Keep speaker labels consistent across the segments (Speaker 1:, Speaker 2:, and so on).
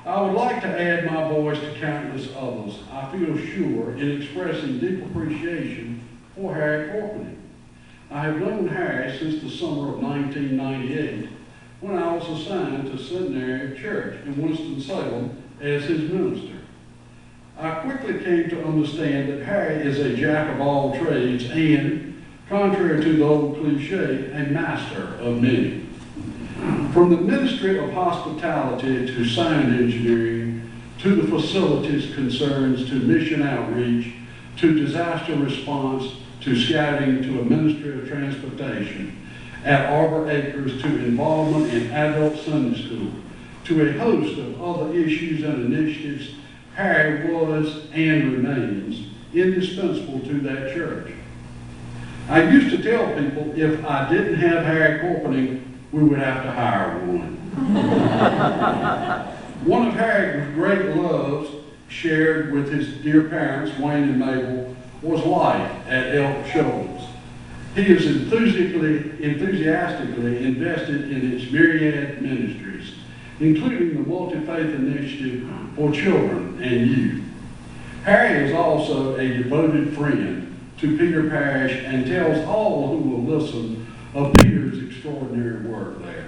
Speaker 1: I would like to add my voice to countless others. I feel sure in expressing deep appreciation for Harry Corpeny. I have known Harry since the summer of 1998, when I was assigned to Centenary Church in Winston-Salem as his minister. I quickly came to understand that Harry is a jack of all trades and, contrary to the old cliche, a master of many. From the Ministry of Hospitality to Sound Engineering, to the facilities concerns, to mission outreach, to disaster response, to scouting, to a Ministry of Transportation, at Arbor Acres, to involvement in adult Sunday school, to a host of other issues and initiatives, Harry was and remains indispensable to that church. I used to tell people if I didn't have Harry Corpeny, we would have to hire one. One of Harry's great loves, shared with his dear parents, Wayne and Mabel, was life at Elk Shoals. He is enthusiastically invested in its myriad ministries, including the Multi-Faith Initiative for Children and Youth. Harry is also a devoted friend to Peter Parish and tells all who will listen of Peter's extraordinary work there.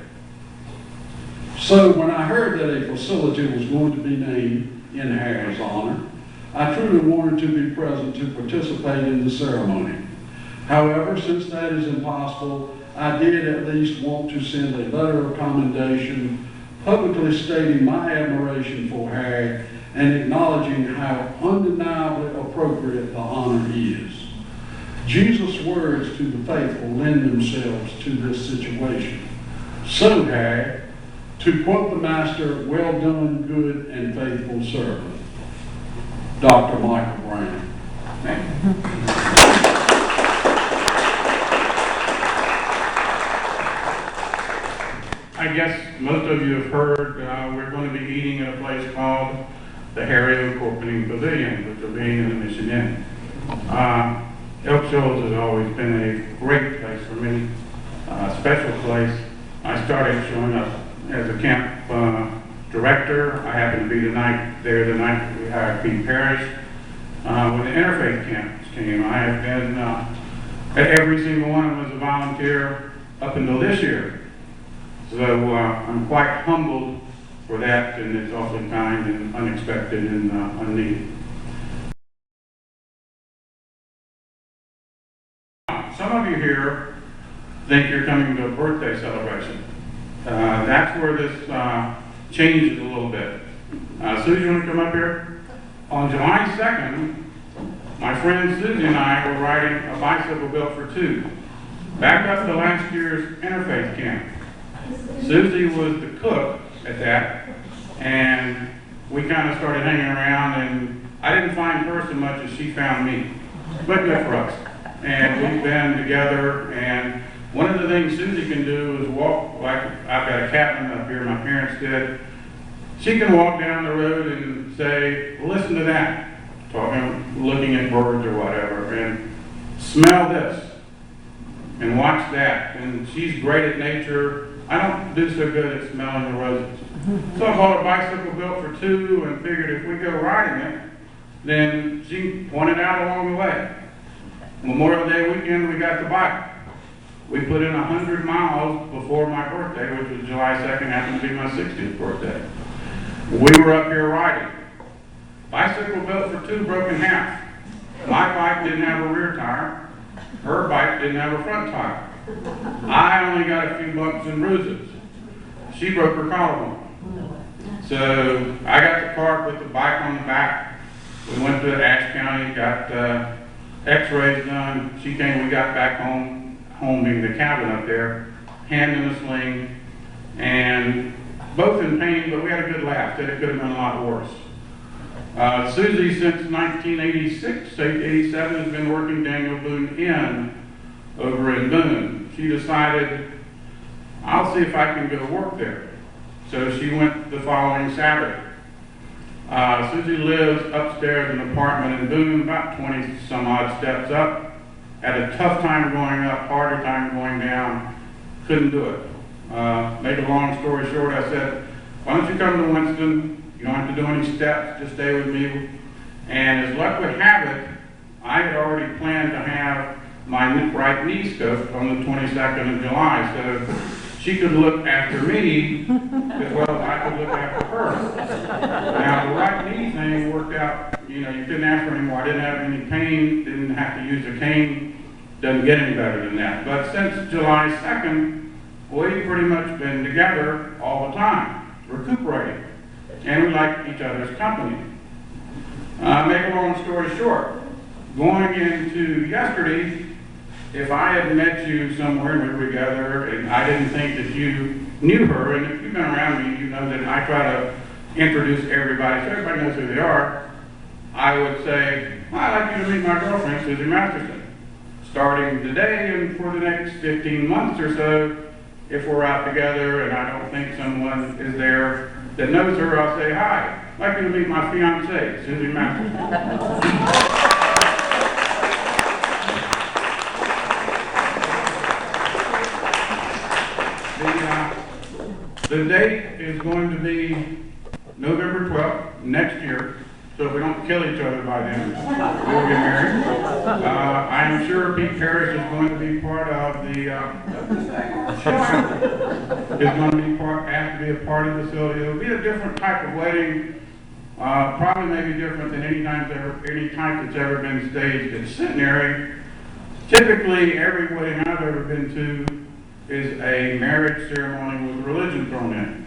Speaker 1: So when I heard that a facility was going to be named in Harry's honor, I truly wanted to be present to participate in the ceremony. However, since that is impossible, I did at least want to send a letter of commendation publicly stating my admiration for Harry and acknowledging how undeniably appropriate the honor is. Jesus' words to the faithful lend themselves to this situation. So, Harry, to quote the Master, well done, good and faithful servant. Dr. Michael Brown.
Speaker 2: I guess most of you have heard we're going to be eating at a place called the Harry O. Corpeny Pavilion, which will be in the Mission Inn. Elk Shoals has always been a great place for me, a special place. I started showing up as a camp director. I happened to be the night we hired Pete Parrish. When the interfaith camps came, I have been at every single one as a volunteer up until this year. So I'm quite humbled for that, and it's awfully kind and unexpected and unneeded. Some of you here think you're coming to a birthday celebration. That's where this changes a little bit. Susie, you want to come up here? On July 2nd, my friend Susie and I were riding a bicycle built for two, back up to last year's interfaith camp. Susie was the cook at that, and we kind of started hanging around, and I didn't find her so much as she found me, but good for us. And we've been together, and one of the things Susie can do is walk, like I've got a cabin up here, my parents did. She can walk down the road and say, well, listen to that, talking, looking at birds or whatever, and smell this, and watch that. And she's great at nature. I don't do so good at smelling the roses. So I bought a bicycle built for two and figured if we go riding it, then she pointed out along the way. Memorial Day weekend, we got the bike. We put in 100 miles before my birthday, which was July 2nd, happened to be my 60th birthday. We were up here riding. Bicycle built for two broke in half. My bike didn't have a rear tire. Her bike didn't have a front tire. I only got a few bumps and bruises. She broke her collarbone. So I got the car, put the bike on the back. We went to Ashe County, got x-rays done. She came, we got back home being the cabin up there, hand in a sling, and both in pain, but we had a good laugh. Said it could have been a lot worse. Susie, since 1986, 87, has been working Daniel Boone Inn over in Boone. She decided, I'll see if I can go work there. So she went the following Saturday. Susie lives upstairs in an apartment in Boone, about 20 some odd steps up. Had a tough time going up, harder time going down. Couldn't do it. Make a long story short, I said, why don't you come to Winston, You don't have to do any steps, just stay with me. And as luck would have it, I had already planned to have my right knee scoped on the 22nd of July, so she could look after me as well as I could look after her. Now, the right knee thing worked out, you couldn't ask for any more. I didn't have any pain, didn't have to use a cane, doesn't get any better than that. But since July 2nd, we've pretty much been together all the time, recuperating, and we like each other's company. Make a long story short, going into yesterday, if I had met you somewhere and we were together and I didn't think that you knew her, and if you've been around me, you know that I try to introduce everybody so everybody knows who they are, I would say, well, I'd like you to meet my girlfriend, Susie Masterson. Starting today and for the next 15 months or so, if we're out together and I don't think someone is there that knows her, I'll say, hi, I'd like you to meet my fiancée, Susie Masterson. The date is going to be November 12th, next year, so if we don't kill each other by then, we'll get married. I am sure Pete Parrish is going to be part of the, is going to be asked to be a part of the facility. It'll be a different type of wedding, probably maybe different than any type that's ever been staged at Centenary. Typically, every wedding I've ever been to is a marriage ceremony with religion thrown in.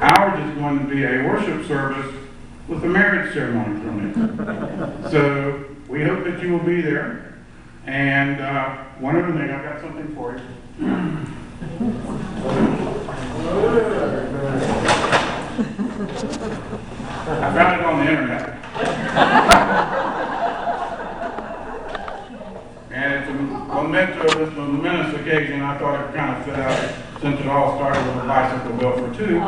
Speaker 2: Ours is going to be a worship service with a marriage ceremony thrown in. So we hope that you will be there. And one other thing, I've got something for you. I found it on the internet. And it's a memento of this momentous occasion. I thought it kind of fit out since it all started with a bicycle built for two.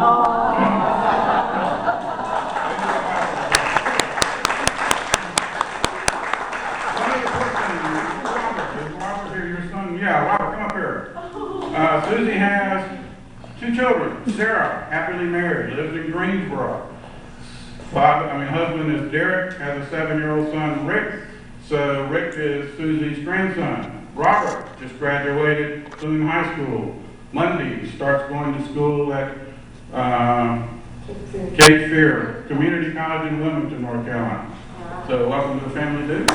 Speaker 2: Robert here, your son. Yeah, Robert, come up here. Susie has 2 children. Sarah, happily married, lives in Greensboro. Husband is Derek, has a 7-year-old son, Rick. So Rick is Susie's grandson. Robert just graduated Boone High School. Monday starts going to school at Cape Fear Community College in Wilmington, North Carolina. So welcome to the family, dude.